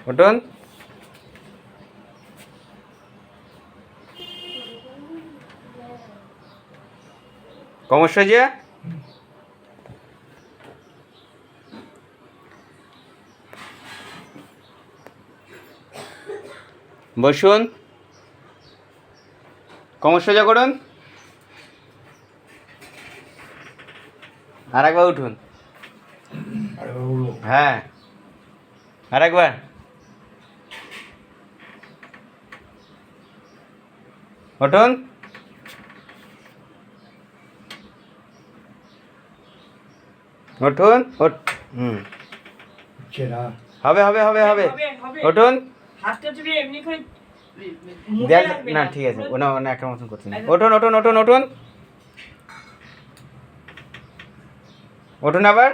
উঠুন। কোমর সোজা। বসুন। কোমর সোজা করুন। আর একবার উঠুন। হ্যাঁ, আর একবার। উঠুন। উঠুন। হবে হবে হবে হবে। উঠুন। না ঠিক আছে, ওনা ওনা একটা মতন করছেন। উঠুন উঠুন উঠুন উঠুন। উঠুন আবার।